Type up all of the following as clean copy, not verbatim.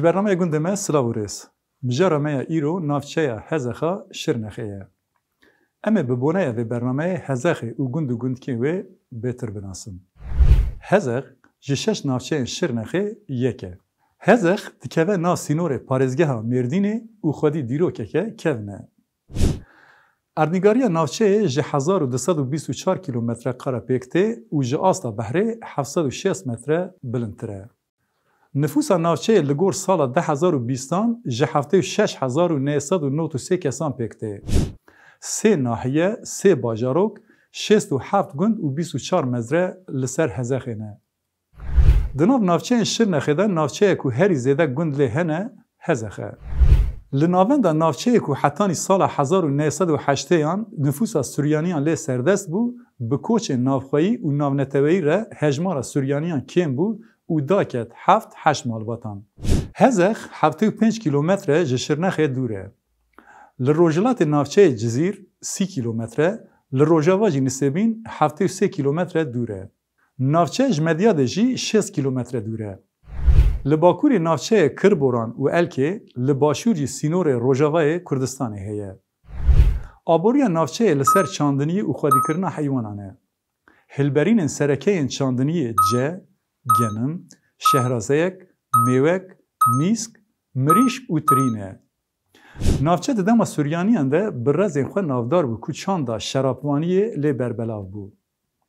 جبرنامه گندمه سلاوریس. مجرمه ایرو نافچه هزخا شرنخیه. اما ببونه و برنامه هزخی و گند که بهتر بناسم. هزخ جشش نافچه شرنخی یکه. هزخ دکوه نا سینور پارزگه ها مردینه و خودی دیرو که کونه. اردنگاری نافچه جه 1224 کیلومتر قاره پیکته و جه آستا بحره 760 متر بلندتره. نفوس نافچه لگور سال 2020 جه هفته 6993 کسان پیکته. 3 ناحیه، 3 باجاروک، 67 گند و 24 مزرعه لسر هزخینه. دناف نافچه شرنخه ده نافچه که هری زیده گند لهنه هزخه. لناوند نافچه که حتانی سال 1908 نفوس سوریانیان لی سردست بو به کوچ نافخویی و ناونتویی را هجمار سوریانیان کم بو و داکت 7-8 مالباتان. هزخ 75 کیلومتر جشرنخه دوره. لروجلات نافچه جزیر 30 کیلومتر، لروجاواجی نسبین 73 کیلومتر دوره. نافچه جمدیاد جی 6 کیلومتر دوره. لباکوری نافچه کربوران و الکه لباشوری سینور روجاوای کردستان هیه. آبوریا نافچه لسر چاندنی و خودی کرنا حیوانانه. هلبرین سرکه چاندنی جه، گنم، شهرازیک، میوک، نیسک، مریش و ترینه. نافچه دما سوریانیان ده برزین خو نافدار بو کو چاندا شرابوانی لی بربلاو بو.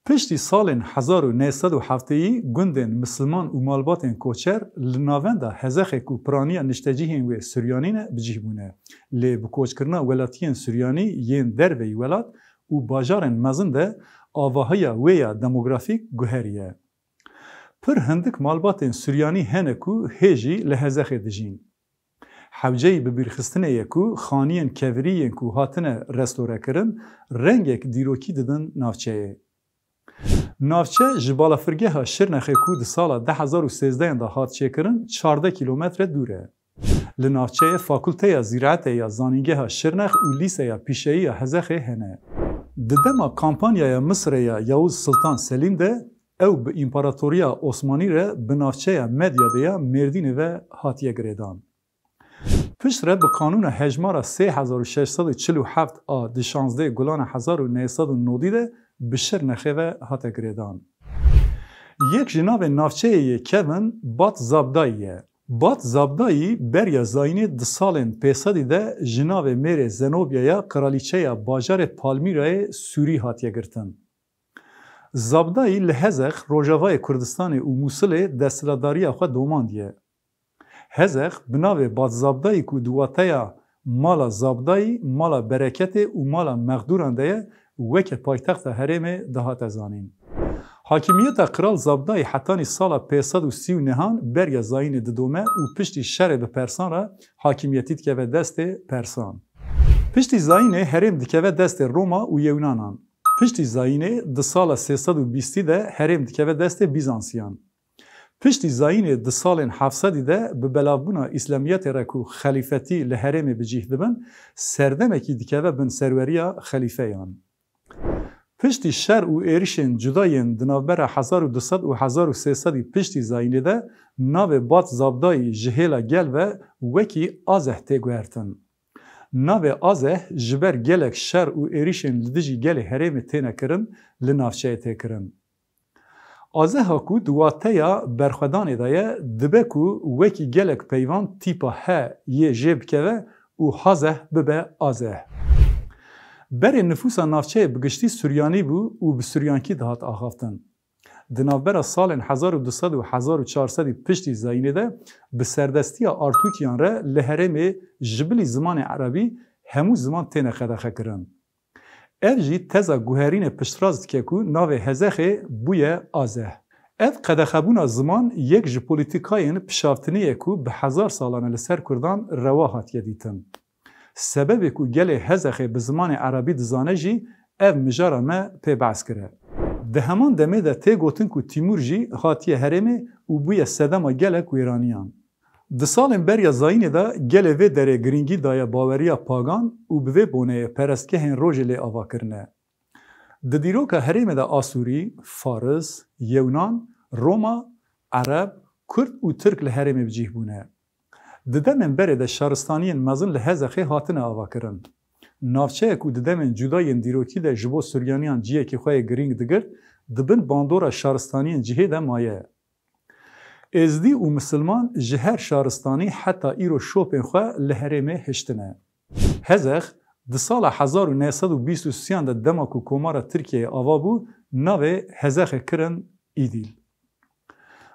پشتی سال 1907 گندن مسلمان و مالباتن کوچر لناوندا هزخ کو پرانیا نشتجیهن و سوریانین بجیبونه. لی بکوچ کرنا ولاتین سوریانی ین دروی ولات و باجارن مزن ده آواهای ویا دموگرافیک گوهریه. پر هندک مالباتن سوریانی هنه کو هیجی لهزخ دجین. حوجهی ببیرخستنه یکو خانیان کوریین کو هاتنه رستوره کرن رنگک دیروکی ددن نافچه. نافچه جبالا فرگه ها شرنخه کو ده سال 2013 ده هات چه کرن 14 کیلومتر دوره. لنافچه فاکولته زراعت یا زانینگه ها شرنخ و لیسه یا پیشهی یا هزخه هنه. ددما کامپانیا یا مصر یا یاوز سلطان سلیم ده او به امپراتوریا عثمانی را به نافچه مدیا ده مردین و هاتیه گریدان. پشت را به قانون هجمار 3647 آ ده 16 گلان 1990 ده به شرنخه و هات گریدان. یک جناب نافچه کون بات زابداییه. بات زابدایی بریا زاینه ده سالن پیسادی ده جناب میر زنوبیا یا کرالیچه باجار پالمیرای سوری هاتیه گرتن. زابدایی لحزخ روجاوای کردستان و موسل دستلاداری خود دوماندیه. هزخ بناوی باد زابدایی که دواتایا مالا زابدایی، مالا برکت و مالا مقدوران ده وکه پایتخت هرم دهات زانین. حاکمیت کرال زابدایی حتانی سال 530 نهان بریا زاین ددومه و پشتی شر به پرسان را حاکمیتیت که به دست پرسان. پشتی زاین هرم دکه به دست روما و یونانان. پشتی زاین ده سال 320 ده هرم دکه به دست بیزانسیان. پشتی زاین ده سال 700 ده به بلاوبونا اسلامیت رکو خلیفتی لحرم بجیه دبن سردمکی دکه بن سروریا خلیفهیان. پشتی شر و ایریشن جداین دنابر 1200 و 1300 پشتی زاین ده ناو بات زابدای جهیلا گل و وکی آزه تگوهرتن. ناو آزه جبر گلک شر و ایریشن لدجی گل حرم تینه کرن لنافچه تکرن. آزه ها کو دواتیا برخودان دایه دبه کو وکی گلک پیوان تیپا ها یه جب که و حازه ببه آزه. بر نفوس نافچه بگشتی سوریانی بو و به سوریانکی دهات آخافتن. دنابر سال 1200 و 1400 پشتی زاینه ده به سردستی آرتوکیان را لحرم جبلی زمان عربی همو زمان تینه خدخه کرن. اف جی تزا گوهرین پشتراز که کو ناو هزخه بوی آزه. اف قدخبون زمان یک جی پولیتیکاین پشافتنی کو به 1000 سالانه لسر کردان رواحات یدیتن. سبب کو گل هزخه به زمان عربی دزانه جی اف مجارا ما پی بحث کرده. ده همان دمه ده تی گوتن کو تیمور جی هاتیه هرمه و بوی سدما گل کو ایرانیان. ده سالن بریا زاینه دا گل وی دره گرینگی دایا باوریا پاگان و بوی بونه پرستکه هن روژ لی آوا کرنه. ده دیروکا هرمه دا آسوری، فارس، یونان، روما، عرب، کرد و ترک لهرمه بجیه بونه. ددمن بره ده شارستانیین مزن لحزخی هاتن آوا کرن. نافچه کو ددمن جدای دیروکی ده جبو سوریانیان جیه که خواه گرینگ دگر دبن باندورا شارستانیین جهه ده مایه. ازدی و مسلمان جهر شارستانی حتی ایرو شوپن خواه لحرمه هشتنه. هزخ ده سال 1923 ده دماکو کومارا ترکیه آوا بو ناوه هزخ کرن ایدیل.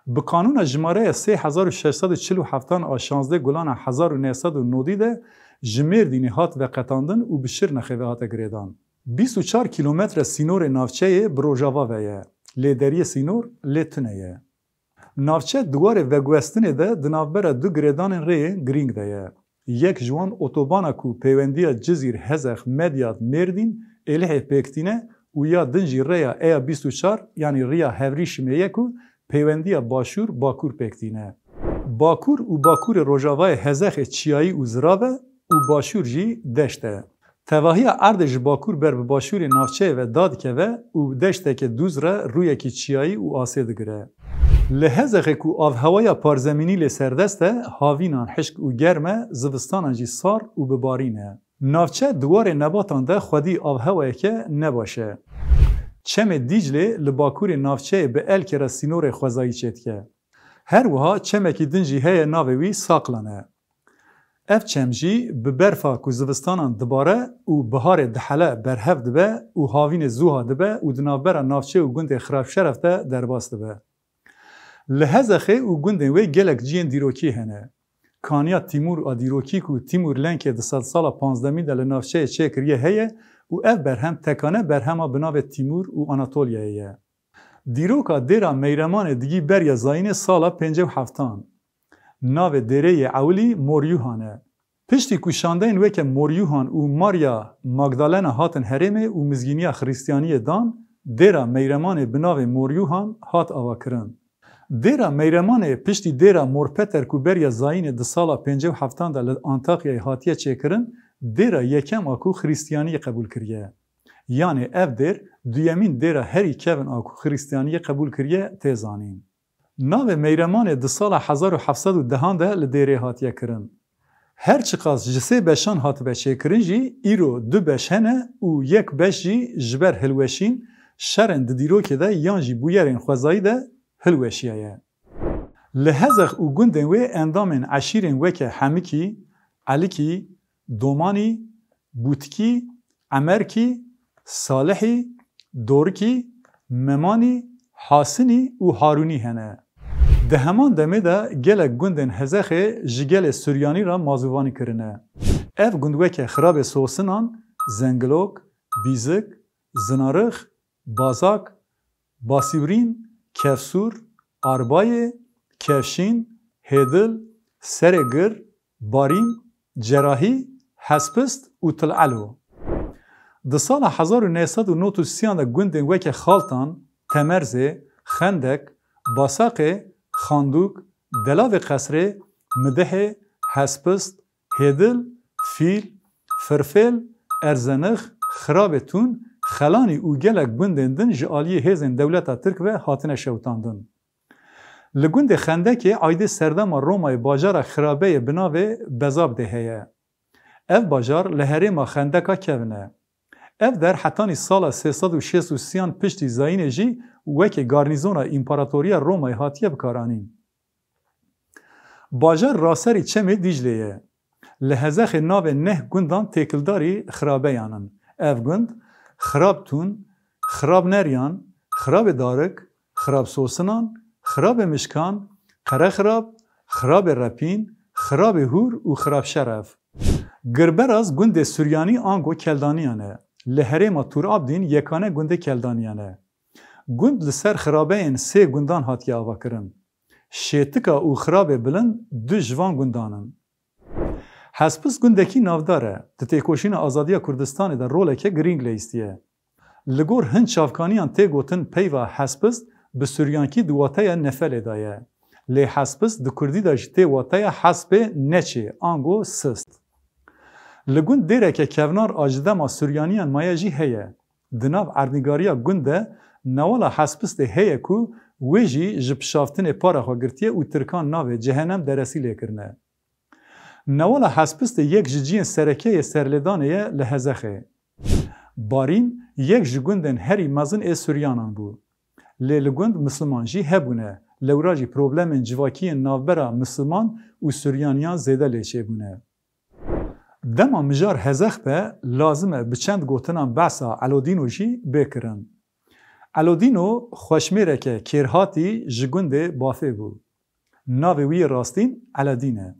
به قانون جماره 3647 آ 16 گلان 1990 ده جمیر دینی هات و قطاندن و بشیر نخواه هات گریدان. 24 کیلومتر سینور نافچه بروژاوا ویه. لیدری سینور لیتنه. نافچه دواره وگوستنه ده دنافبره دو گریدان ری گرینگ ده. یک جوان اتوبانا کو پیوندی جزیر هزخ مدیات مردین الیه پیکتینه و یا دنجی ریا ایا 24 یعنی ریا هوری شمیه کو پیوندی باشور باکور پیکتینه. باکور و باکور روژاوای هزخ چیایی و زراوه و باشور جی دشته. تواهی اردش باکور بر باشور نافچه و داد که و دشته که دوز را روی کی چیایی و آسید گره. لهزخ کو آف هوای پارزمینی لسردسته هاوینان حشک و گرمه زوستان جی سار و ببارینه. نافچه دوار نباتان ده خودی آف هوای که نباشه. چم دیجله لباکور نافچه به ال که رسینور خوزایی چید که. هر وها چمکی دنجی هی ناوی ساقلانه. اف چمجی به برفا کو زوستانان دباره و بهار دحله برهف دبه و هاوین زوها دبه و دنابره نافچه و گند خراب شرفته درباست دبه. لهزخه و گندن وی گلک جین دیروکی هنه. کانیا تیمور آ دیروکی کو تیمور لنک ده 100 سال 15 ده لنافچه چه کریه هیه و اف برهم تکانه برهما بناو تیمور و آناتولیایه. دیروکا دیرا میرمان دیگی بریا زاین سالا 57 ناو دیره اولی موریوهانه. پشتی کشاندین وی که موریوهان و ماریا مگدالنا هاتن هرمه و مزگینیا خریستیانی دان دیرا میرمان بناو موریوهان هات آوا کرن. دیرا میرمان پشتی دیرا مورپتر کو بریا زاین ده سالا 57 ده لانتاقیای هاتیه چه کرن دیرا یکم آکو خریستیانی قبول کریه. یعنی اف دیر دویمین دیرا هری کون آکو خریستیانی قبول کریه تیزانین. ناو میرمان ده سال 1710 ده لدیره هاتیه کرن. هر چقاس جسه بشان هات بشه کرن جی ایرو دو بشهنه و یک بش جی جبر هلوشین شرن دیرو که ده یان جی بویرین خوزایی ده هلوشیه. لحظه و گندن و اندامن عشیرن وکه حمیکی، علیکی، دومانی، بوتکی، عمرکی، صالحی، دورکی، ممانی، حاسنی و هارونی هنه. ده همان دمه ده گلک گندن هزخه جگل سوریانی را مازوانی کرنه. اف گندوه که خراب سوسنان، زنگلوک، بیزک، زنارخ، بازاک، باسیورین، کفسور، آربای، کفشین، هدل، سرگر، باریم، جراحی، حسپست و تلعلو. ده سال 1993 ده گندن وکه خالتان، تمرزه، خندک، باساقه، خاندوک، دلاو قصره، مدهه، حسپست، هدل، فیل، فرفل، ارزنخ، خرابتون، خلانی او گلک گندندن جالی هزن دولتا ترک و هاتنه شوتاندن. لگند خندک عایده سردم رومای باجار خرابه بناوه بزاب دهیه. اف باجار لحرم خندکا کونه. اف در حتانی سال 363 پشتی زاین جی وکه گارنیزونا امپراتوریا رومای هاتیه بکارانین. باجار راسری چمه دیجلیه. لحظخ ناو نه گندان تکلداری خرابه یانن. اف گند خرابتون، خراب نریان، خراب دارک، خراب سوسنان، خراب مشکان، قره خراب، خراب رپین، خراب هور و خراب شرف. گربراز گند سوریانی آنگو کلدانیانه. لحرم توراب دین یکانه گند کلدانیانه. گند لسر خرابه این سه گندان هاتی آوا کرن. شیتکا و خراب بلند دو جوان گندانن. حسپس گندکی نافداره. تتیکوشین آزادی کردستان در روله که گرینگ لیستیه. لگور هند شافکانیان تی گوتن پیوا حسپس به سوریانکی دواتای نفل دایه. لی حسپس دو کردی داشت تی واتای حسپ نچه آنگو سست. لگوند دیره که کونار آجدما سوریانیان مایجی هیه. دناب اردنگاریا گنده نوالا حسپس ده هیه کو ویجی جبشافتن پارا خواگرتیه و ترکان ناوه جهنم درسی لیکرنه. نوالا حسپست یک جیجین سرکه سرلدانه لحزخه. بارین یک جگوندن هری مزن سوریانان بود. لگوند مسلمان جی هبونه. لوراجی پروبلم جواکی ناوبرا مسلمان و سوریانیان زیده لیچه بونه. دما مجار هزخ به لازمه بچند گوتنان بحثا علودینو جی بکرن. علودینو خوشمیره که کرهاتی جگونده بافه بود. ناوی وی راستین علادینه.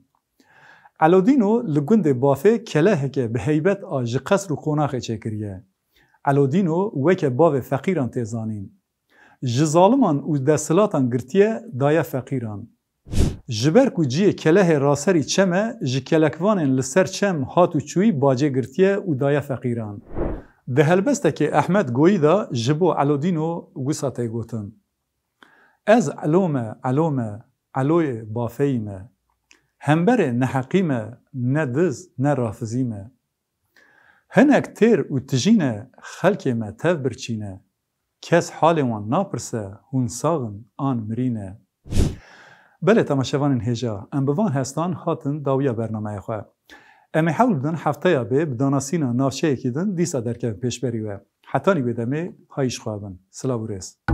علودینو لگونده بافه کله که به حیبت آج قصر و قوناخ چکریه. علودینو وکه باو فقیران تیزانین. جظالمان و دستلاتان گرتیه دایه فقیران. جبر کو جیه کله راسری چمه جکلکوانن لسر چم هاتو چوی باجه گرتیه و دایه فقیران. ده هلبسته که احمد گویی دا جبو علودینو وساته گوتن. از علوی بافیمه. همبر نحقیمه ندز نرافزیمه. هنک تیر و تجینه خلکیمه تف برچینه. کس حال وان ناپرسه هون ساغن آن مرینه. بله تماشاوان هجا ام بوان هستان هاتن داویا برنامه خواه. امی حول بدن هفته یا به بداناسینا نافچه یکی دن دیسا درکه پیش بریوه. حتی نی بدمه هایش خوابن. سلام و رس.